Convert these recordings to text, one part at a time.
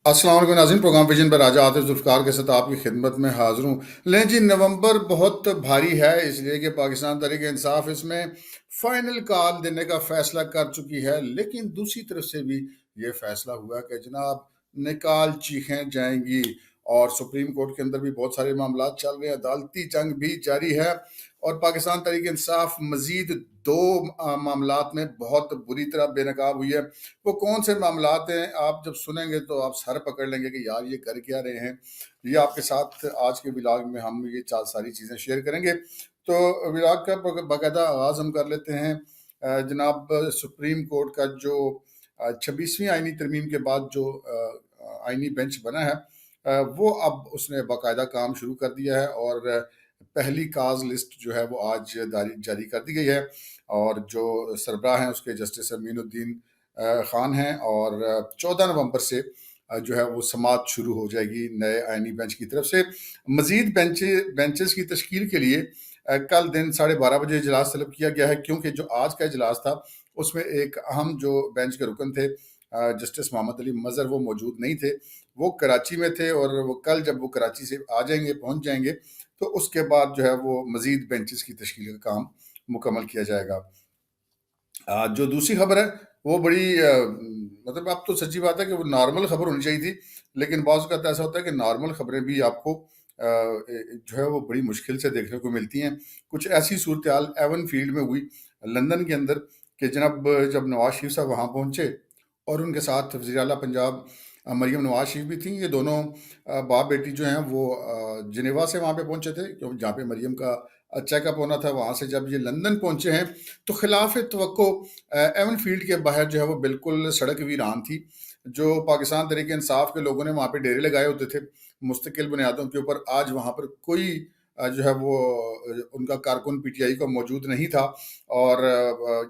السلام علیکم ناظرین، پروگرام ویژن پر راجہ عاطف ذوالفقار کے ساتھ آپ کی خدمت میں حاضر ہوں۔ لیں جی، نومبر بہت بھاری ہے، اس لیے کہ پاکستان تحریک انصاف اس میں فائنل کال دینے کا فیصلہ کر چکی ہے، لیکن دوسری طرف سے بھی یہ فیصلہ ہوا کہ جناب نکال چیخیں جائیں گی، اور سپریم کورٹ کے اندر بھی بہت سارے معاملات چل رہے ہیں، عدالتی جنگ بھی جاری ہے، اور پاکستان تحریک انصاف مزید دو معاملات میں بہت بری طرح بے نقاب ہوئی ہے۔ وہ کون سے معاملات ہیں، آپ جب سنیں گے تو آپ سر پکڑ لیں گے کہ یار یہ کر کیا رہے ہیں۔ یہ آپ کے ساتھ آج کے ولاگ میں ہم یہ ساری چیزیں شیئر کریں گے۔ تو ولاگ کا باقاعدہ آغاز ہم کر لیتے ہیں۔ جناب سپریم کورٹ کا جو 26ویں آئینی ترمیم کے بعد جو آئینی بینچ بنا ہے، وہ اب اس نے باقاعدہ کام شروع کر دیا ہے، اور پہلی کاز لسٹ جو ہے وہ آج جاری کر دی گئی ہے، اور جو سربراہ ہیں اس کے جسٹس امین الدین خان ہیں، اور 14 نومبر سے جو ہے وہ سماعت شروع ہو جائے گی نئے آئینی بینچ کی طرف سے۔ مزید بینچز کی تشکیل کے لیے کل دن 12:30 بجے اجلاس طلب کیا گیا ہے، کیونکہ جو آج کا اجلاس تھا اس میں ایک اہم جو بینچ کے رکن تھے جسٹس محمد علی مظہر، وہ موجود نہیں تھے، وہ کراچی میں تھے، اور وہ کل جب وہ کراچی سے آ جائیں گے، پہنچ جائیں گے، تو اس کے بعد جو ہے وہ مزید بینچز کی تشکیل کا کام مکمل کیا جائے گا۔ جو دوسری خبر ہے وہ بڑی مطلب اب تو سچی بات ہے کہ وہ نارمل خبر ہونی چاہیے تھی، لیکن بعض اوقات ایسا ہوتا ہے کہ نارمل خبریں بھی آپ کو جو ہے وہ بڑی مشکل سے دیکھنے کو ملتی ہیں۔ کچھ ایسی صورتحال ایون فیلڈ میں ہوئی لندن کے اندر کہ جب نواز شریف صاحب وہاں پہنچے، اور ان کے ساتھ وزیر اعلیٰ پنجاب مریم نواز شریف بھی تھیں۔ یہ دونوں باپ بیٹی جو ہیں وہ جنیوا سے وہاں پہ پہنچے تھے، جہاں پہ مریم کا چیک اپ ہونا تھا۔ وہاں سے جب یہ لندن پہنچے ہیں تو خلاف توقع ایون فیلڈ کے باہر جو ہے وہ بالکل سڑک ویران تھی۔ جو پاکستان تحریک انصاف کے لوگوں نے وہاں پہ ڈیرے لگائے ہوتے تھے مستقل بنیادوں کے اوپر، آج وہاں پر کوئی جو ہے وہ ان کا کارکن پی ٹی آئی کا موجود نہیں تھا۔ اور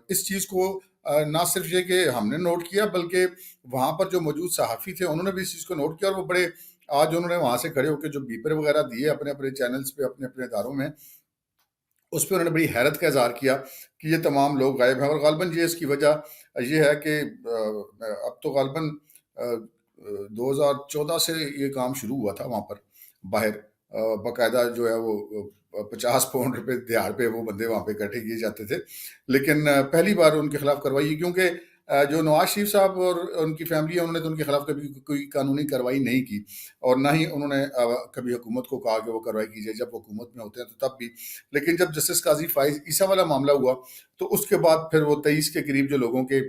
اس چیز کو نہ صرف یہ کہ ہم نے نوٹ کیا، بلکہ وہاں پر جو موجود صحافی تھے انہوں نے بھی اس چیز کو نوٹ کیا، اور وہ بڑے آج انہوں نے وہاں سے کھڑے ہو کے جو بیپر وغیرہ دیے اپنے اپنے چینلز پہ، اپنے اپنے اداروں میں، اس پہ انہوں نے بڑی حیرت کا اظہار کیا کہ یہ تمام لوگ غائب ہیں۔ اور غالباً یہ اس کی وجہ یہ ہے کہ اب تو غالباً 2014 سے یہ کام شروع ہوا تھا وہاں پر باہر، باقاعدہ جو ہے وہ 50 پاؤنڈ روپے دیہڑ پہ وہ بندے وہاں پہ اکٹھے کیے جاتے تھے، لیکن پہلی بار ان کے خلاف کارروائی، کیونکہ جو نواز شریف صاحب اور ان کی فیملی ہے، انہوں نے تو ان کے خلاف کبھی کوئی قانونی کارروائی نہیں کی، اور نہ ہی انہوں نے کبھی حکومت کو کہا کہ وہ کارروائی کی جائے۔ جب وہ حکومت میں ہوتے ہیں تو تب بھی، لیکن جب جسٹس قاضی فائز عیسیٰ والا معاملہ ہوا تو اس کے بعد پھر وہ 23 کے قریب جو لوگوں کے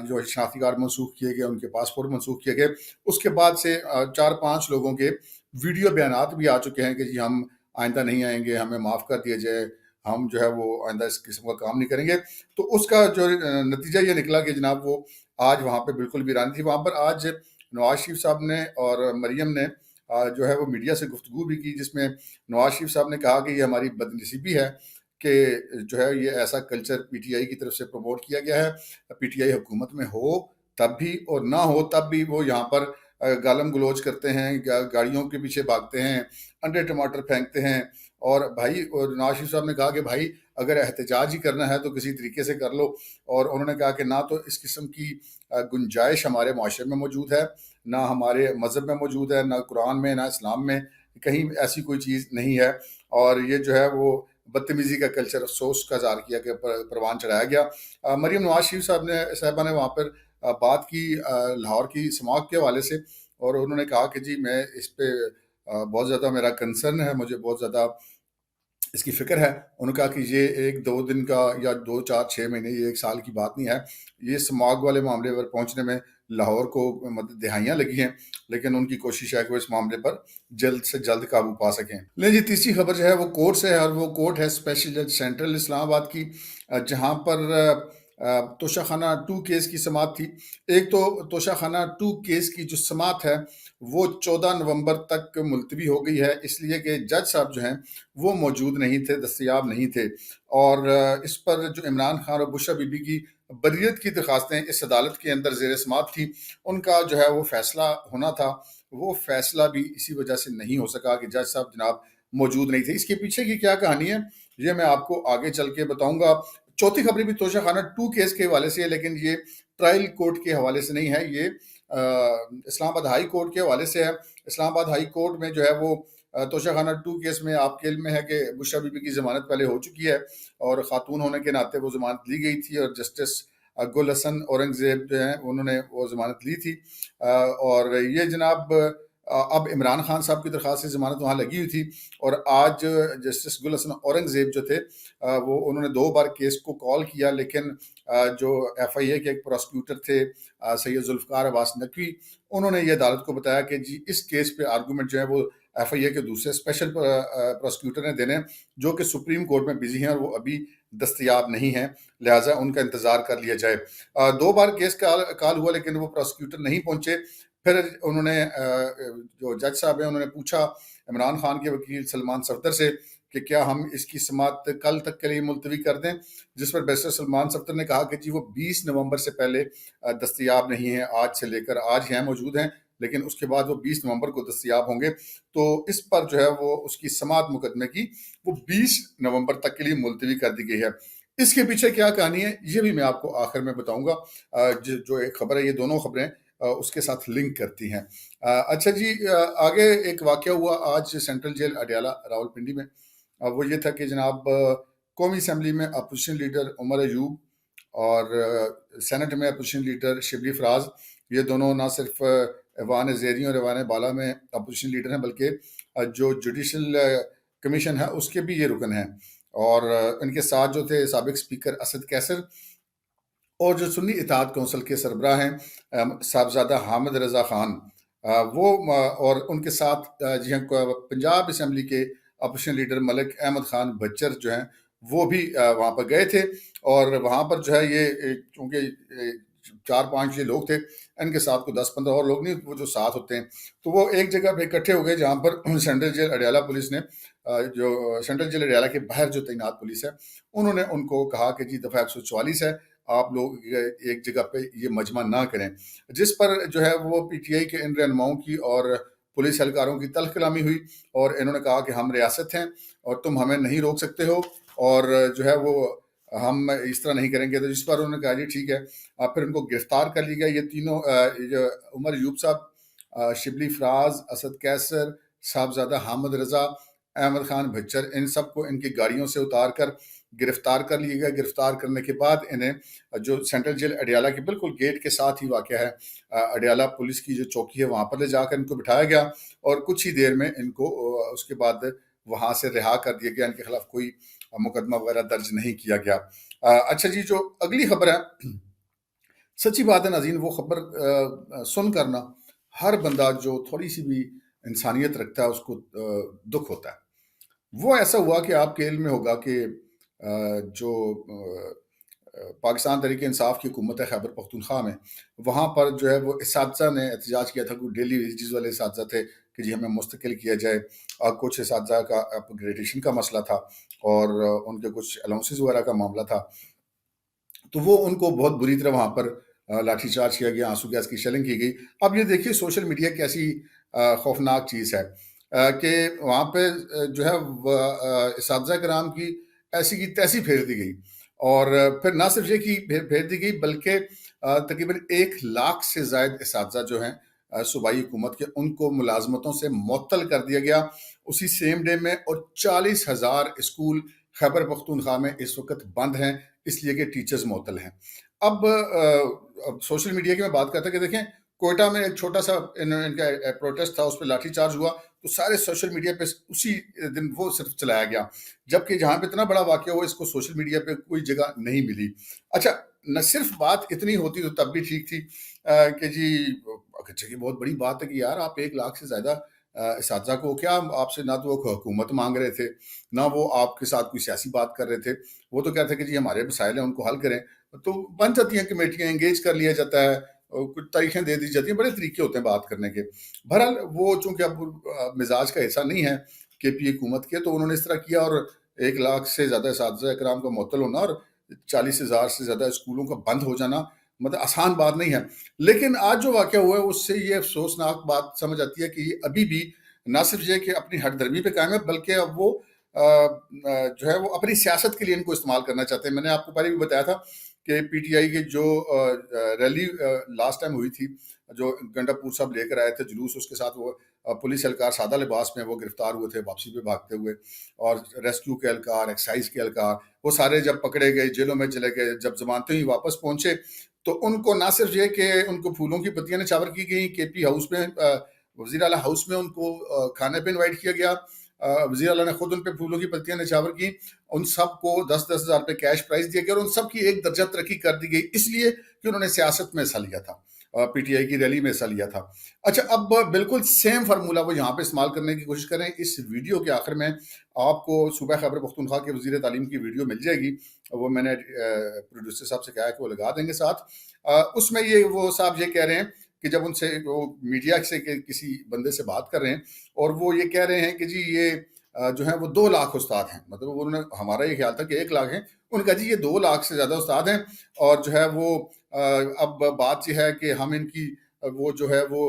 جو شناختی کارڈ منسوخ کیے گئے، ان کے پاسپورٹ منسوخ کیے گئے، اس کے بعد سے 4-5 لوگوں کے ویڈیو بیانات بھی آ چکے ہیں کہ جی ہم آئندہ نہیں آئیں گے، ہمیں معاف کر دیا جائے، ہم جو ہے وہ آئندہ اس قسم کا کام نہیں کریں گے۔ تو اس کا جو نتیجہ یہ نکلا کہ جناب وہ آج وہاں پہ بالکل ویران تھی۔ وہاں پر آج نواز شریف صاحب نے اور مریم نے جو ہے وہ میڈیا سے گفتگو بھی کی، جس میں نواز شریف صاحب نے کہا کہ یہ ہماری بدنصیبی ہے کہ جو ہے یہ ایسا کلچر پی ٹی آئی کی طرف سے پروموٹ کیا گیا ہے۔ پی ٹی آئی حکومت میں ہو تب بھی اور نہ ہو تب بھی وہ یہاں پر گالم گلوچ کرتے ہیں، گاڑیوں کے پیچھے بھاگتے ہیں، انڈے ٹماٹر پھینکتے ہیں۔ اور بھائی، اور نواز شریف صاحب نے کہا کہ بھائی اگر احتجاج ہی کرنا ہے تو کسی طریقے سے کر لو، اور انہوں نے کہا کہ نہ تو اس قسم کی گنجائش ہمارے معاشرے میں موجود ہے، نہ ہمارے مذہب میں موجود ہے، نہ قرآن میں، نہ اسلام میں، کہیں ایسی کوئی چیز نہیں ہے۔ اور یہ جو ہے وہ بدتمیزی کا کلچر، افسوس کا اظہار کیا کہ پروان چڑھایا گیا۔ مریم نواز شریف صاحبہ نے وہاں پر بات کی لاہور کی سماعت کے حوالے سے، اور انہوں نے کہا کہ جی میں اس پہ بہت زیادہ میرا کنسرن ہے، مجھے بہت زیادہ اس کی فکر ہے۔ انہوں نے کہا کہ یہ 1-2 دن کا یا 2-4-6 مہینے، یہ 1 سال کی بات نہیں ہے۔ یہ سماگ والے معاملے پر پہنچنے میں لاہور کو دہائیاں لگی ہیں، لیکن ان کی کوشش ہے کہ وہ اس معاملے پر جلد سے جلد قابو پا سکیں۔ لیں جی، تیسری خبر جو ہے وہ کورٹ سے ہے، اور وہ کورٹ ہے اسپیشل جج سینٹرل اسلام آباد کی، جہاں پر توشہ خانہ 2 کیس کی سماعت تھی۔ ایک تو توشہ خانہ 2 کیس کی جو سماعت ہے وہ 14 نومبر تک ملتوی ہو گئی ہے، اس لیے کہ جج صاحب جو ہیں وہ موجود نہیں تھے، دستیاب نہیں تھے، اور اس پر جو عمران خان اور بشرا بی بی کی بریت کی درخواستیں اس عدالت کے اندر زیر سماعت تھی، ان کا جو ہے وہ فیصلہ ہونا تھا، وہ فیصلہ بھی اسی وجہ سے نہیں ہو سکا کہ جج صاحب جناب موجود نہیں تھے۔ اس کے پیچھے کی کیا کہانی ہے یہ میں آپ کو آگے چل کے بتاؤں گا۔ چوتھی خبر بھی توشہ خانہ 2 کیس کے حوالے سے ہے، لیکن یہ ٹرائل کورٹ کے حوالے سے نہیں ہے، یہ اسلام آباد ہائی کورٹ کے حوالے سے ہے۔ اسلام آباد ہائی کورٹ میں جو ہے وہ توشہ خانہ 2 کیس میں آپ کے علم میں ہے کہ بشرا بی بی کی ضمانت پہلے ہو چکی ہے، اور خاتون ہونے کے ناطے وہ ضمانت لی گئی تھی، اور جسٹس گل حسن اورنگزیب جو ہیں انہوں نے وہ ضمانت لی تھی، اور یہ جناب اب عمران خان صاحب کی درخواست سے ضمانت وہاں لگی ہوئی تھی، اور آج جسٹس گل حسن اورنگزیب جو تھے وہ انہوں نے 2 بار کیس کو کال کیا، لیکن جو ایف آئی اے کے ایک پروسیکیوٹر تھے سید ذوالفقار عباس نقوی، انہوں نے یہ عدالت کو بتایا کہ جی اس کیس پہ آرگومنٹ جو ہے وہ ایف آئی اے کے دوسرے اسپیشل پروسیکیوٹر نے دینے، جو کہ سپریم کورٹ میں بزی ہیں اور وہ ابھی دستیاب نہیں ہیں، لہٰذا ان کا انتظار کر لیا جائے۔ 2 بار کیس کال ہوا لیکن وہ پروسیکیوٹر نہیں پہنچے۔ پھر انہوں نے جو جج صاحب ہیں انہوں نے پوچھا عمران خان کے وکیل سلمان صفدر سے کہ کیا ہم اس کی سماعت کل تک کے لیے ملتوی کر دیں، جس پر بیرسٹر سلمان صفدر نے کہا کہ جی وہ 20 نومبر سے پہلے دستیاب نہیں ہیں، آج سے لے کر آج ہیں موجود ہیں، لیکن اس کے بعد وہ 20 نومبر کو دستیاب ہوں گے، تو اس پر جو ہے وہ اس کی سماعت مقدمے کی وہ 20 نومبر تک کے لیے ملتوی کر دی گئی ہے۔ اس کے پیچھے کیا کہانی ہے یہ بھی میں آپ کو آخر میں بتاؤں گا، جو ایک خبر ہے، یہ دونوں خبریں اس کے ساتھ لنک کرتی ہیں۔ اچھا جی، آگے ایک واقعہ ہوا آج سینٹرل جیل اڈیالہ راولپنڈی میں، وہ یہ تھا کہ جناب قومی اسمبلی میں اپوزیشن لیڈر عمر ایوب اور سینٹ میں اپوزیشن لیڈر شبلی فراز، یہ دونوں نہ صرف ایوان زیریں اور ایوان بالا میں اپوزیشن لیڈر ہیں بلکہ جو جوڈیشل کمیشن ہے اس کے بھی یہ رکن ہیں، اور ان کے ساتھ جو تھے سابق اسپیکر اسد کیسر اور جو سنی اتحاد کونسل کے سربراہ ہیں صاحبزادہ حامد رضا خان، وہ اور ان کے ساتھ جی ہاں پنجاب اسمبلی کے opposition leader Malik Ahmad Khan Butcher جو ہیں وہ بھی وہاں پر گئے تھے، اور وہاں پر جو ہے یہ چونکہ 4-5 یہ لوگ تھے، ان کے ساتھ کوئی 10-15 اور لوگ نہیں، وہ جو ساتھ ہوتے ہیں، تو وہ ایک جگہ پہ اکٹھے ہو گئے جہاں پر سینٹرل جیل اڈیالہ پولیس نے جو سینٹرل جیل اڈیالہ کے باہر جو تعینات پولیس ہے انہوں نے ان کو کہا کہ جی دفعہ 144 ہے، آپ لوگ ایک جگہ پہ یہ مجمع نہ کریں، جس پر جو ہے وہ پی ٹی آئی کے ان رہنماؤں کی اور پولیس اہلکاروں کی تلخ کلامی ہوئی، اور انہوں نے کہا کہ ہم ریاست ہیں اور تم ہمیں نہیں روک سکتے ہو، اور جو ہے وہ ہم اس طرح نہیں کریں گے، تو جس پر انہوں نے کہا جی ٹھیک ہے، پھر ان کو گرفتار کر لیا گیا۔ یہ تینوں جو عمر ایوب صاحب، شبلی فراز، اسد کیسر، صاحبزادہ حامد رضا، احمد خان بچر، ان سب کو ان کی گاڑیوں سے اتار کر گرفتار کر لیے گئے۔ گرفتار کرنے کے بعد انہیں جو سینٹرل جیل اڈیالہ کے بالکل گیٹ کے ساتھ ہی واقع ہے اڈیالہ پولیس کی جو چوکی ہے وہاں پر لے جا کر ان کو بٹھایا گیا، اور کچھ ہی دیر میں ان کو اس کے بعد وہاں سے رہا کر دیا گیا، ان کے خلاف کوئی مقدمہ وغیرہ درج نہیں کیا گیا۔ اچھا جی، جو اگلی خبر ہے، سچی بات ہے ناظرین، وہ خبر سن کرنا ہر بندہ جو تھوڑی سی بھی انسانیت رکھتا ہے اس کو دکھ ہوتا ہے۔ وہ ایسا ہوا کہ آپ کے علم میں ہوگا کہ جو پاکستان تحریک انصاف کی حکومت ہے خیبر پختونخوا میں، وہاں پر جو ہے وہ اساتذہ نے احتجاج کیا تھا، کوئی ڈیلی ویجز والے اساتذہ تھے کہ جی ہمیں مستقل کیا جائے، اور کچھ اساتذہ کا اپ گریڈیشن کا مسئلہ تھا، اور ان کے کچھ الاؤنسز وغیرہ کا معاملہ تھا، تو وہ ان کو بہت بری طرح وہاں پر لاٹھی چارج کیا گیا، آنسو گیس کی شیلنگ کی گئی۔ اب یہ دیکھیے سوشل میڈیا کی ایسی خوفناک چیز ہے کہ وہاں پہ جو ہے اساتذہ کرام کی ایسی کی تیسی پھیر دی گئی، اور پھر نہ صرف یہ کی پھیر دی گئی بلکہ تقریباً 1 لاکھ سے زائد اساتذہ جو ہیں صوبائی حکومت کے، ان کو ملازمتوں سے معطل کر دیا گیا اسی سیم ڈے میں، اور 40,000 اسکول خیبر پختونخوا میں اس وقت بند ہیں اس لیے کہ ٹیچرز معطل ہیں۔ اب سوشل میڈیا کی میں بات کرتا کہ دیکھیں کوئٹہ میں ایک چھوٹا سا ان کا پروٹیسٹ تھا، اس پہ لاٹھی چارج ہوا تو سارے سوشل میڈیا پہ اسی دن وہ صرف چلایا گیا، جبکہ جہاں پہ اتنا بڑا واقعہ ہوا اس کو سوشل میڈیا پہ کوئی جگہ نہیں ملی۔ اچھا، نہ صرف بات اتنی ہوتی تو تب بھی ٹھیک تھی کہ جی اچھا یہ بہت بڑی بات ہے کہ یار آپ 1 لاکھ سے زیادہ اساتذہ کو، کیا آپ سے نہ تو وہ حکومت مانگ رہے تھے نہ وہ آپ کے ساتھ کوئی سیاسی بات کر رہے تھے، وہ تو کہتے ہیں کہ جی ہمارے مسائل ہیں ان کو حل کریں، تو بن جاتی ہیں کمیٹیاں، انگیج کر لیا جاتا ہے، کچھ تاریخیں دے دی جاتی ہیں، بڑے طریقے ہوتے ہیں بات کرنے کے۔ بہرحال وہ چونکہ اب مزاج کا حصہ نہیں ہے کے پی حکومت کے، تو انہوں نے اس طرح کیا، اور 1 لاکھ سے زیادہ اساتذہ کرام کا معطل ہونا اور 40,000 سے زیادہ اسکولوں کا بند ہو جانا مطلب آسان بات نہیں ہے۔ لیکن آج جو واقعہ ہوا ہے اس سے یہ افسوسناک بات سمجھ آتی ہے کہ یہ ابھی بھی نہ صرف یہ کہ اپنی ہٹ درمی پہ قائم ہے، بلکہ اب وہ جو ہے وہ اپنی سیاست کے لیے ان کو استعمال کرنا چاہتے ہیں۔ میں نے آپ کو پہلے بھی بتایا تھا کہ پی ٹی آئی کی جو ریلی لاسٹ ٹائم ہوئی تھی، جو گنڈا پور صاحب لے کر آئے تھے جلوس، اس کے ساتھ وہ پولیس اہلکار سادہ لباس میں وہ گرفتار ہوئے تھے واپسی پہ بھاگتے ہوئے، اور ریسکیو کے اہلکار، ایکسائز کے اہلکار، وہ سارے جب پکڑے گئے جیلوں میں چلے گئے، جب ضمانتیں ہی واپس پہنچے تو ان کو نہ صرف یہ کہ ان کو پھولوں کی پتیاں نچھاور کی گئیں، کے پی ہاؤس میں وزیر اعلیٰ ہاؤس میں ان کو کھانے پہ انوائٹ کیا گیا، وزیر اعلیٰ نے خود ان پہ پھولوں کی پتیاں نچھاور کی، ان سب کو 10,000 روپے کیش پرائز دیا گیا اور ان سب کی ایک درجہ ترقی کر دی گئی، اس لیے کہ انہوں نے سیاست میں حصہ لیا تھا، پی ٹی آئی کی ریلی میں حصہ لیا تھا۔ اچھا، اب بالکل سیم فارمولہ وہ یہاں پہ استعمال کرنے کی کوشش کریں۔ اس ویڈیو کے آخر میں آپ کو صوبہ خیبر پختونخوا کے وزیر تعلیم کی ویڈیو مل جائے گی، وہ میں نے پروڈیوسر صاحب سے کہا ہے کہ وہ لگا دیں گے ساتھ۔ اس میں وہ صاحب یہ کہہ رہے ہیں کہ جب ان سے وہ میڈیا سے کسی بندے سے بات کر رہے ہیں اور وہ یہ کہہ رہے ہیں کہ جی یہ جو ہیں وہ 2 لاکھ استاد ہیں، مطلب انہوں نے، ہمارا یہ خیال تھا کہ 1 لاکھ ہیں، ان کا جی یہ 2 لاکھ سے زیادہ استاد ہیں، اور جو ہے وہ اب بات یہ ہے کہ ہم ان کی وہ جو ہے وہ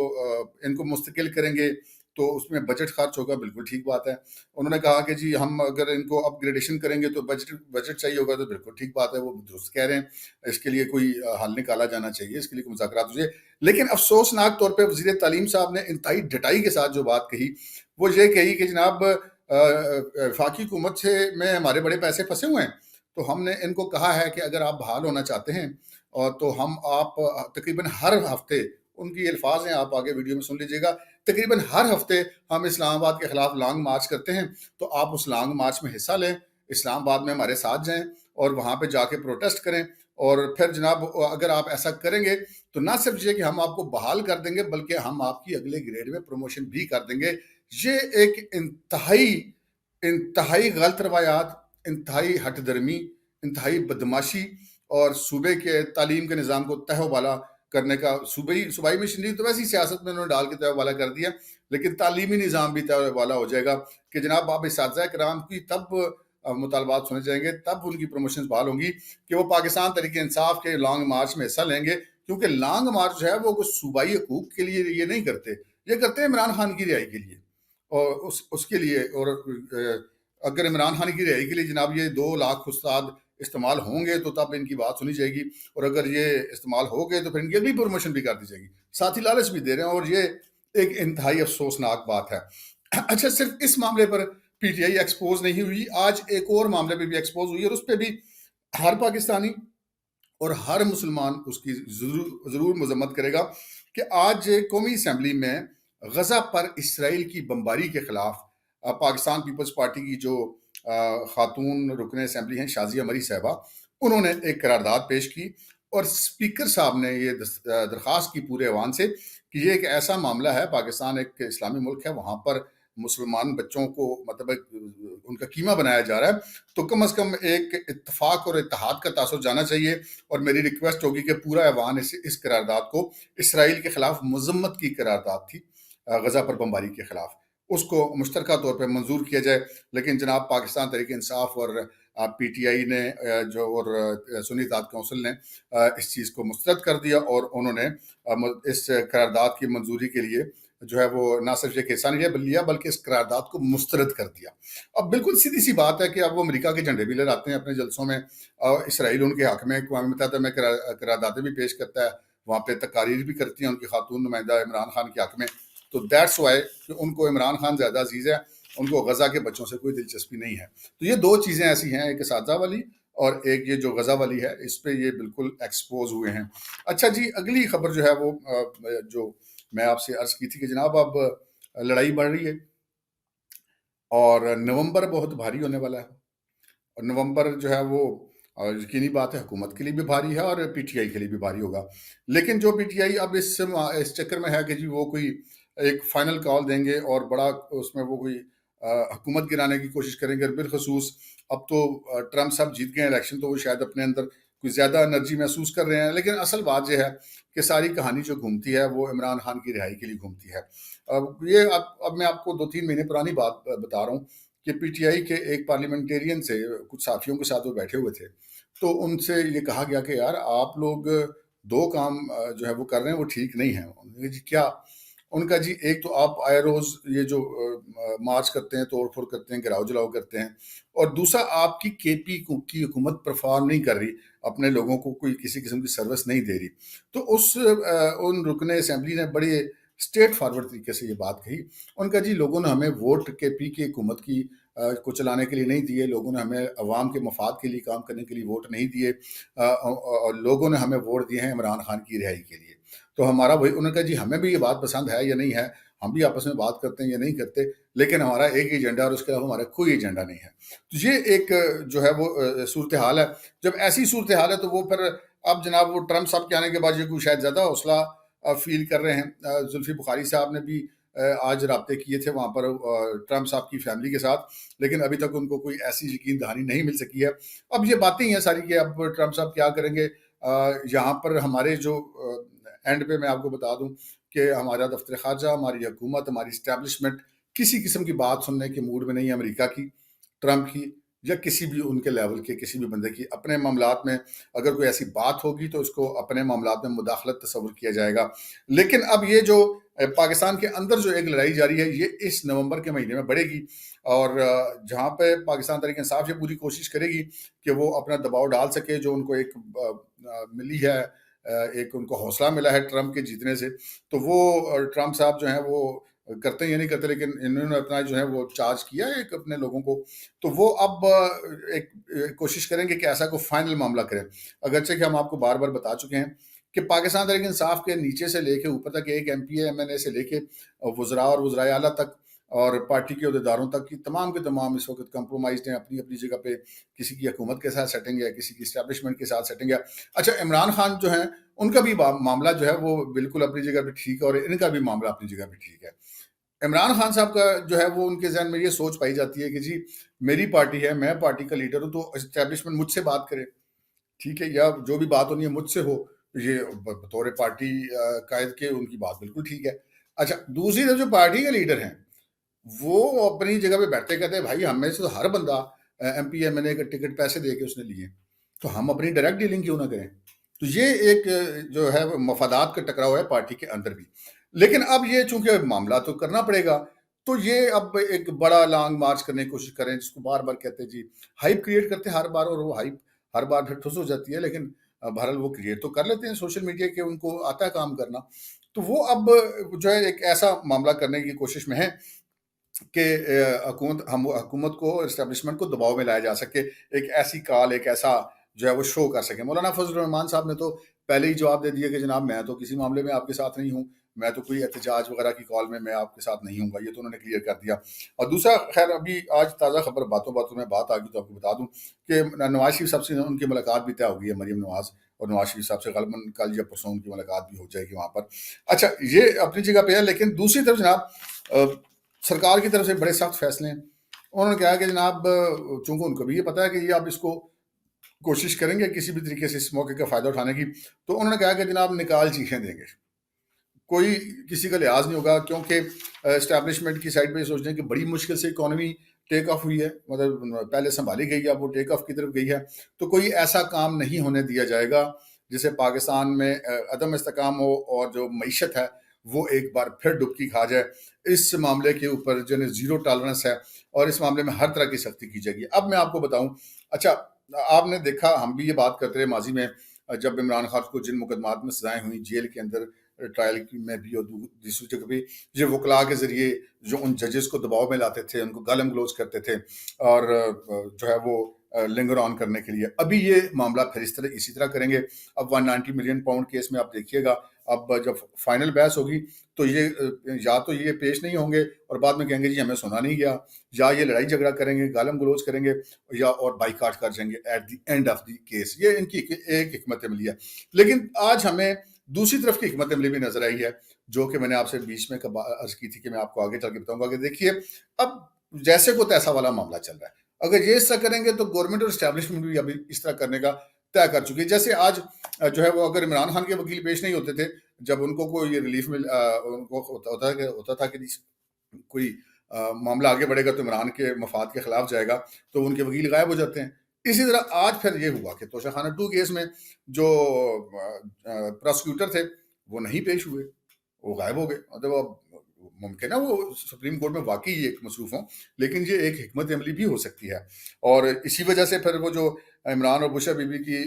ان کو مستقل کریں گے تو اس میں بجٹ خرچ ہوگا۔ بالکل ٹھیک بات ہے۔ انہوں نے کہا کہ جی ہم اگر ان کو اپ گریڈیشن کریں گے تو بجٹ چاہیے ہوگا، تو بالکل ٹھیک بات ہے، وہ درست کہہ رہے ہیں، اس کے لیے کوئی حل نکالا جانا چاہیے، اس کے لیے کوئی مذاکرات ہوئے۔ لیکن افسوسناک طور پہ وزیر تعلیم صاحب نے انتہائی ڈٹائی کے ساتھ جو بات کہی وہ یہ کہی کہ جناب وفاقی حکومت سے میں ہمارے بڑے پیسے پھنسے ہوئے ہیں، تو ہم نے ان کو کہا ہے کہ اگر آپ بحال ہونا چاہتے ہیں اور تو ہم آپ تقریباً ہر ہفتے، ان کی الفاظ ہیں، آپ آگے ویڈیو میں سن لیجئے گا، تقریباً ہر ہفتے ہم اسلام آباد کے خلاف لانگ مارچ کرتے ہیں، تو آپ اس لانگ مارچ میں حصہ لیں، اسلام آباد میں ہمارے ساتھ جائیں اور وہاں پہ جا کے پروٹیسٹ کریں، اور پھر جناب اگر آپ ایسا کریں گے تو نہ صرف یہ کہ ہم آپ کو بحال کر دیں گے بلکہ ہم آپ کی اگلے گریڈ میں پروموشن بھی کر دیں گے۔ یہ ایک انتہائی غلط روایات، انتہائی ہٹ درمی، انتہائی بدماشی اور صوبے کے تعلیم کے نظام کو تہہ و بالا کرنے کا، صوبائی مشنری تو ویسی سیاست میں انہوں نے ڈال کے تہہ و بالا کر دیا، لیکن تعلیمی نظام بھی تہہ و بالا ہو جائے گا کہ جناب آپ اساتذہ کرام کی تب مطالبات سنے جائیں گے، تب ان کی پروموشنز بحال ہوں گی کہ وہ پاکستان تحریک انصاف کے لانگ مارچ میں حصہ لیں گے، کیونکہ لانگ مارچ جو ہے وہ صوبائی حقوق کے لیے یہ نہیں کرتے، یہ کرتے ہیں عمران خان کی رہائی کے لیے، اور اس کے لیے، اور اگر عمران خان کی رہائی کے لیے جناب یہ 2 لاکھ استاد استعمال ہوں گے تو تب ان کی بات سنی جائے گی، اور اگر یہ استعمال ہو گئے تو پھر ان کی اگلی پروموشن بھی کر دی جائے گی، ساتھ ہی لالچ بھی دے رہے ہیں، اور یہ ایک انتہائی افسوسناک بات ہے۔ اچھا، صرف اس معاملے پر پی ٹی آئی ایکسپوز نہیں ہوئی، آج ایک اور معاملے پہ بھی ایکسپوز ہوئی، اور اس پہ بھی ہر پاکستانی اور ہر مسلمان اس کی ضرور مذمت کرے گا کہ آج قومی اسمبلی میں غزہ پر اسرائیل کی بمباری کے خلاف پاکستان پیپلز پارٹی کی جو خاتون رکن اسمبلی ہیں شازیہ مری صاحبہ، انہوں نے ایک قرارداد پیش کی، اور اسپیکر صاحب نے یہ درخواست کی پورے ایوان سے کہ یہ ایک ایسا معاملہ ہے، پاکستان ایک اسلامی ملک ہے، وہاں پر مسلمان بچوں کو مطلب ان کا کیما بنایا جا رہا ہے، تو کم از کم ایک اتفاق اور اتحاد کا تاثر جانا چاہیے، اور میری ریکویسٹ ہوگی کہ پورا ایوان اس قرارداد کو، اسرائیل کے خلاف مذمت کی قرارداد تھی غزہ پر بمباری کے خلاف، اس کو مشترکہ طور پہ منظور کیا جائے، لیکن جناب پاکستان تحریک انصاف اور پی ٹی آئی نے اور سنی اتحاد کونسل نے اس چیز کو مسترد کر دیا، اور انہوں نے اس قرارداد کی منظوری کے لیے جو ہے وہ نہ صرف یہ کہ حصہ نہیں لیا بلکہ اس قرارداد کو مسترد کر دیا۔ اب بالکل سیدھی سی بات ہے کہ اب وہ امریکہ کے جھنڈے بھی لہراتے ہیں اپنے جلسوں میں، اسرائیل ان کے حق میں اقوام متحدہ میں قراردادیں بھی پیش کرتا ہے، وہاں پہ تقاریر بھی کرتی ہیں ان کی خاتون نمائندہ عمران خان کے حق میں، تو دیٹس وائی کہ ان کو عمران خان زیادہ عزیز ہے، ان کو غزہ کے بچوں سے کوئی دلچسپی نہیں ہے۔ تو یہ 2 چیزیں ایسی ہیں، ایک اساتذہ والی اور ایک یہ جو غزہ والی ہے، اس پہ یہ بالکل ایکسپوز ہوئے ہیں۔ اچھا جی، اگلی خبر جو ہے وہ جو میں آپ سے عرض کی تھی کہ جناب اب لڑائی بڑھ رہی ہے اور نومبر بہت بھاری ہونے والا ہے، اور نومبر جو ہے وہ یقینی بات ہے حکومت کے لیے بھی بھاری ہے اور پی ٹی آئی کے لیے بھی بھاری ہوگا، لیکن جو پی ٹی آئی اب اس چکر میں ہے کہ جی وہ کوئی ایک فائنل کال دیں گے اور بڑا اس میں وہ کوئی حکومت گرانے کی کوشش کریں گے، بالخصوص اب تو ٹرمپ صاحب جیت گئے ہیں الیکشن، تو وہ شاید اپنے اندر کوئی زیادہ انرجی محسوس کر رہے ہیں، لیکن اصل بات یہ ہے کہ ساری کہانی جو گھومتی ہے وہ عمران خان کی رہائی کے لیے گھومتی ہے۔ یہ اب میں آپ کو 2-3 مہینے پرانی بات بتا رہا ہوں کہ پی ٹی آئی کے ایک پارلیمنٹیرین سے کچھ صحافیوں کے ساتھ وہ بیٹھے ہوئے تھے، تو ان سے یہ کہا گیا کہ یار آپ لوگ 2 کام جو ہے وہ کر رہے ہیں وہ ٹھیک نہیں ہیں۔ انہوں نے کہا جی کیا؟ ان کا جی ایک تو آپ آئے روز یہ جو مارچ کرتے ہیں، توڑ پھوڑ کرتے ہیں، گراؤ جلاؤ کرتے ہیں، اور دوسرا آپ کی کے پی کی حکومت پرفارم نہیں کر رہی، اپنے لوگوں کو کوئی کسی قسم کی سروس نہیں دے رہی. تو ان رکن اسمبلی نے بڑے اسٹریٹ فارورڈ طریقے سے یہ بات کہی. ان کا جی لوگوں نے ہمیں ووٹ کے پی کی حکومت کی کو چلانے کے لیے نہیں دیے، لوگوں نے ہمیں عوام کے مفاد کے لیے کام کرنے کے لیے ووٹ نہیں دیے، اور لوگوں نے ہمیں ووٹ دیے ہیں عمران خان کی رہائی کے لیے. تو ہمارا وہی انہوں نے کہا جی ہمیں بھی یہ بات پسند ہے یا نہیں ہے، ہم بھی آپس میں بات کرتے ہیں یا نہیں کرتے، لیکن ہمارا ایک ہی ایجنڈا اور اس کے علاوہ ہمارا کوئی ایجنڈا نہیں ہے. تو یہ ایک جو ہے وہ صورتحال ہے. جب ایسی صورتحال ہے تو وہ پھر اب جناب وہ ٹرمپ صاحب کے آنے کے بعد یہ کوئی شاید زیادہ حوصلہ فیل کر رہے ہیں. زلفی بخاری صاحب نے بھی آج رابطے کیے تھے وہاں پر ٹرمپ صاحب کی فیملی کے ساتھ، لیکن ابھی تک ان کو کوئی ایسی یقین دہانی نہیں مل سکی ہے. اب یہ باتیں ہی ہیں ساری کہ اب ٹرمپ صاحب کیا کریں گے. یہاں پر ہمارے جو اینڈ پہ میں آپ کو بتا دوں کہ ہمارا دفتر خارجہ، ہماری حکومت، ہماری اسٹیبلشمنٹ کسی قسم کی بات سننے کے موڈ میں نہیں ہے امریکہ کی، ٹرمپ کی، یا کسی بھی ان کے لیول کے کسی بھی بندے کی. اپنے معاملات میں اگر کوئی ایسی بات ہوگی تو اس کو اپنے معاملات میں مداخلت تصور کیا جائے گا. لیکن اب یہ جو پاکستان کے اندر جو ایک لڑائی جاری ہے یہ اس نومبر کے مہینے میں بڑھے گی، اور جہاں پہ پاکستان تحریک انصاف یہ پوری کوشش کرے گی کہ وہ اپنا دباؤ ڈال سکے، جو ان کو ایک ملی ہے، ایک ان کو حوصلہ ملا ہے ٹرمپ کے جیتنے سے. تو وہ ٹرمپ صاحب جو ہیں وہ کرتے یا نہیں کرتے، لیکن انہوں نے اپنا جو ہے وہ چارج کیا ہے ایک اپنے لوگوں کو. تو وہ اب ایک کوشش کریں گے کہ ایسا کوئی فائنل معاملہ کریں. اگرچہ کہ ہم آپ کو بار بار بتا چکے ہیں کہ پاکستان تحریک انصاف کے نیچے سے لے کے اوپر تک، ایک M P A M N A سے لے کے وزراء اور وزرائے اعلیٰ تک اور پارٹی کے عہدیداروں تک کی تمام کے تمام اس وقت کمپرومائزڈ ہیں اپنی اپنی جگہ پہ. کسی کی حکومت کے ساتھ سیٹنگ ہے، کسی کی اسٹیبلشمنٹ کے ساتھ سیٹنگ ہے. اچھا عمران خان جو ہیں ان کا بھی معاملہ جو ہے وہ بالکل اپنی جگہ پہ ٹھیک ہے، اور ان کا بھی معاملہ اپنی جگہ پہ ٹھیک ہے. عمران خان صاحب کا جو ہے وہ ان کے ذہن میں یہ سوچ پائی جاتی ہے کہ جی میری پارٹی ہے، میں پارٹی کا لیڈر ہوں، تو اسٹیبلشمنٹ مجھ سے بات کرے، ٹھیک ہے، یا جو بھی بات ہونی ہے مجھ سے ہو. یہ بطور پارٹی قائد کے ان کی بات بالکل ٹھیک ہے. اچھا دوسری طرف جو پارٹی کے لیڈر ہیں وہ اپنی جگہ پہ بیٹھتے کہتے ہیں بھائی ہم میں سے تو ہر بندہ ایم پی ایم این اے کا ٹکٹ پیسے دے کے اس نے لیے، تو ہم اپنی ڈائریکٹ ڈیلنگ کیوں نہ کریں. تو یہ ایک جو ہے مفادات کا ٹکراؤ ہے پارٹی کے اندر بھی. لیکن اب یہ چونکہ معاملہ تو کرنا پڑے گا، تو یہ اب ایک بڑا لانگ مارچ کرنے کی کوشش کریں، جس کو بار بار کہتے ہیں جی ہائپ کریٹ کرتے ہیں ہر بار، اور وہ ہائپ ہر بار پھر ٹھس ہو جاتی ہے، لیکن بہرحال وہ کریٹ تو کر لیتے ہیں سوشل میڈیا کے، ان کو آتا ہے کام کرنا. تو وہ اب جو ہے ایک ایسا معاملہ کرنے کی کوشش میں ہے کہ حکومت کو، اسٹیبلشمنٹ کو دباؤ میں لایا جا سکے، ایک ایسی کال، ایک ایسا جو ہے وہ شو کر سکے. مولانا فضل الرحمان صاحب نے تو پہلے ہی جواب دے دیا کہ جناب میں تو کسی معاملے میں آپ کے ساتھ نہیں ہوں، میں تو کوئی احتجاج وغیرہ کی کال میں آپ کے ساتھ نہیں ہوں گا، یہ تو انہوں نے کلیئر کر دیا. اور دوسرا خیر ابھی آج تازہ خبر باتوں باتوں میں بات آ گئی تو آپ کو بتا دوں کہ نواز شریف صاحب سے ان کی ملاقات بھی طے ہو گئی ہے، مریم نواز اور نواز شریف صاحب سے غالباً کل یا پرسوں ان کی ملاقات بھی ہو جائے گی وہاں پر. اچھا یہ اپنی جگہ پہ ہے، لیکن دوسری طرف جناب سرکار کی طرف سے بڑے سخت فیصلے ہیں. انہوں نے کہا کہ جناب چونکہ ان کو بھی یہ پتا ہے کہ یہ اب اس کو کوشش کریں گے کسی بھی طریقے سے اس موقع کا فائدہ اٹھانے کی، تو انہوں نے کہا کہ جناب نکال چیخیں دیں گے، کوئی کسی کا لحاظ نہیں ہوگا، کیونکہ اسٹیبلشمنٹ کی سائڈ پہ یہ سوچ رہے ہیں کہ بڑی مشکل سے اکانومی ٹیک آف ہوئی ہے، مطلب پہلے سنبھالی گئی ہے، اب وہ ٹیک آف کی طرف گئی ہے. تو کوئی ایسا کام نہیں ہونے دیا جائے گا جسے پاکستان میں عدم استحکام ہو اور جو معیشت ہے وہ ایک بار پھر ڈبکی کھا جائے. اس معاملے کے اوپر جو ہے زیرو ٹالرنس ہے، اور اس معاملے میں ہر طرح کی سختی کی جائے گی. اب میں آپ کو بتاؤں، اچھا آپ نے دیکھا ہم بھی یہ بات کرتے رہے ماضی میں، جب عمران خان کو جن مقدمات میں سزائیں ہوئیں جیل کے اندر، ٹرائل میں بھی اور دوسری جگہ بھی، یہ وکلاء کے ذریعے جو ان ججز کو دباؤ میں لاتے تھے، ان کو گالم گلوچ کرتے تھے، اور جو ہے وہ لنگر آن کرنے کے لیے. ابھی یہ معاملہ پھر اسی طرح کریں گے. اب 190 ملین پاؤنڈ کیس میں آپ دیکھیے گا، اب جب فائنل بحث ہوگی تو یہ یا تو یہ پیش نہیں ہوں گے اور بعد میں کہیں گے جی ہمیں سنا نہیں گیا، یا یہ لڑائی جھگڑا کریں گے، گالم گلوچ کریں گے، یا اور بائیکاٹ کر جائیں گے at the end of the case. یہ ان کی ایک حکمت عملی ہے. لیکن آج ہمیں دوسری طرف کی حکمت عملی بھی نظر آئی ہے، جو کہ میں نے آپ سے بیچ میں عرض کی تھی کہ میں آپ کو آگے چل کے بتاؤں گا. کہ دیکھیے اب جیسے کو تیسا والا معاملہ چل رہا ہے، اگر یہ اس طرح کریں گے تو گورنمنٹ اور اسٹیبلشمنٹ بھی ابھی اس طرح کرنے کا طے کر چکی ہے. جیسے آج جو ہے وہ اگر عمران خان کے وکیل پیش نہیں ہوتے تھے جب ان کو کوئی ریلیف ان کو ہوتا تھا کہ کوئی معاملہ آگے بڑھے گا تو عمران کے مفاد کے خلاف جائے گا، تو ان کے وکیل غائب ہو جاتے ہیں. اسی طرح آج پھر یہ ہوا کہ توشہ خانہ 2 کیس میں جو پراسیکیوٹر تھے وہ نہیں پیش ہوئے، وہ غائب ہو گئے. مطلب اب ممکن ہے وہ سپریم کورٹ میں واقعی ایک مصروف ہوں، لیکن یہ ایک حکمت عملی بھی ہو سکتی ہے. اور اسی وجہ سے پھر وہ جو عمران اور بشرا بی بی کی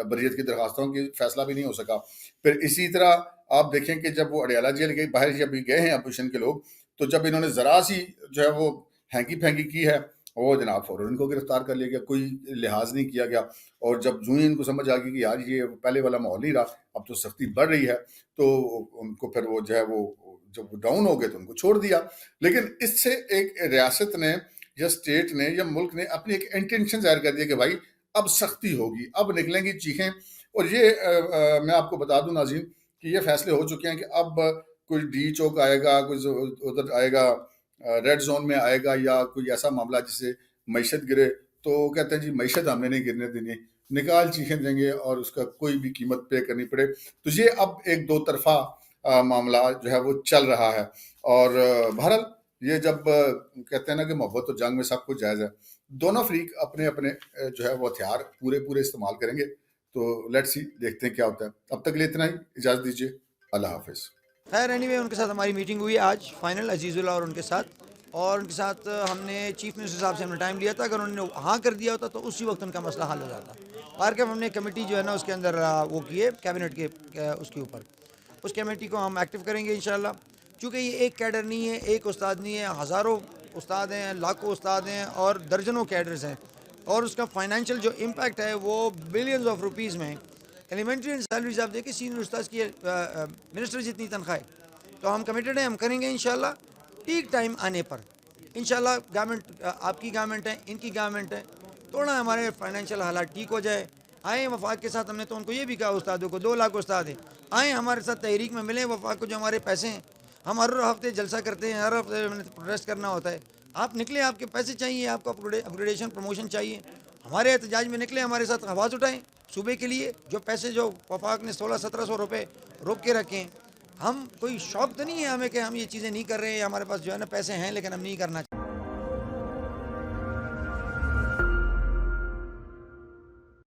بریت کی درخواستوں کی فیصلہ بھی نہیں ہو سکا. پھر اسی طرح آپ دیکھیں کہ جب وہ اڈیالہ جیل کے باہر جب گئے ہیں اپوزیشن کے لوگ، تو جب انہوں نے ذرا سی جو ہے وہ ہینکی پھینکی کی ہے، وہ جناب فوراً ان کو گرفتار کر لیا گیا، کوئی لحاظ نہیں کیا گیا. اور جب جو ہی ان کو سمجھ آ گئی کہ یار یہ پہلے والا ماحول نہیں رہا، اب تو سختی بڑھ رہی ہے، تو ان کو پھر وہ جو ہے وہ جب ڈاؤن ہو گئے تو ان کو چھوڑ دیا. لیکن اس سے ایک ریاست نے یا اسٹیٹ نے یا ملک نے اپنی ایک انٹینشن ظاہر کر دیا کہ بھائی اب سختی ہوگی، اب نکلیں گی چیخیں. اور یہ میں آپ کو بتا دوں ناظرین کہ یہ فیصلے ہو چکے ہیں کہ اب کوئی ڈی چوک آئے گا، کوئی ادھر آئے گا ریڈ زون میں آئے گا، یا کوئی ایسا معاملہ جس سے معیشت گرے، تو کہتے ہیں جی معیشت ہم نے نہیں گرنے دینی، نکال چیخیں دیں گے اور اس کا کوئی بھی قیمت پے کرنی پڑے. تو یہ اب ایک دو طرفہ معاملہ جو ہے وہ چل رہا ہے. اور بہرحال یہ جب کہتے ہیں نا کہ محبت اور جنگ میں سب کچھ جائز ہے، دونوں فریق اپنے اپنے جو ہے وہ ہتھیار پورے استعمال کریں گے. تو لیٹس سی، دیکھتے ہیں کیا ہوتا ہے. اب تک لیے اتنا ہی، اجازت دیجیے، اللہ حافظ. خیر اینی وے ان کے ساتھ ہماری میٹنگ ہوئی آج فائنل، عزیز اللہ اور ان کے ساتھ. اور ان کے ساتھ ہم نے چیف منسٹر صاحب سے ہم نے ٹائم لیا تھا، اگر انہوں نے ہاں کر دیا ہوتا تو اسی وقت ان کا مسئلہ حل ہو جاتا. بہرکیف ہم نے کمیٹی جو ہے نا اس کے اندر وہ کی ہے کیبنٹ کے اس کے اوپر، اس کمیٹی کو ہم ایکٹیو کریں گے انشاءاللہ. چونکہ یہ ایک کیڈر نہیں ہے، ایک استاد نہیں ہے، ہزاروں استاد ہیں، لاکھوں استاد ہیں اور درجنوں کیڈرز ہیں. اور اس کا فائنینشیل جو امپیکٹ ہے وہ بلینز آف روپیز میں. ایلیمنٹری سیلریز آپ دیکھیں سینئر استاذ کی منسٹر جتنی تنخواہ ہے. تو ہم کمیٹڈ ہیں، ہم کریں گے انشاءاللہ ٹھیک ٹائم آنے پر. انشاءاللہ گورنمنٹ آپ کی گورنمنٹ ہے، ان کی گورنمنٹ ہے، تھوڑا ہمارے فائنینشیل حالات ٹھیک ہو جائے. آئیں وفاق کے ساتھ، ہم نے تو ان کو یہ بھی کہا استادوں کو، 2 لاکھ استاد ہیں، آئیں ہمارے ساتھ تحریک میں ملیں. وفاق کو جو ہمارے پیسے ہیں، ہم ہر ہفتے جلسہ کرتے ہیں، ہر ہفتے پروٹیسٹ کرنا ہوتا ہے. آپ نکلیں، آپ کے پیسے چاہیے، آپ کو اپگریڈیشن پروموشن چاہیے، ہمارے احتجاج میں نکلیں، ہمارے ساتھ آواز اٹھائیں صوبے کے لیے. جو پیسے جو وفاق نے 1600-1700 روپے روک کے رکھے ہیں، ہم کوئی شوق تو نہیں ہے ہمیں کہ ہم یہ چیزیں نہیں کر رہے ہیں، ہمارے پاس جو ہے نا پیسے ہیں لیکن ہم نہیں کرنا چاہتے.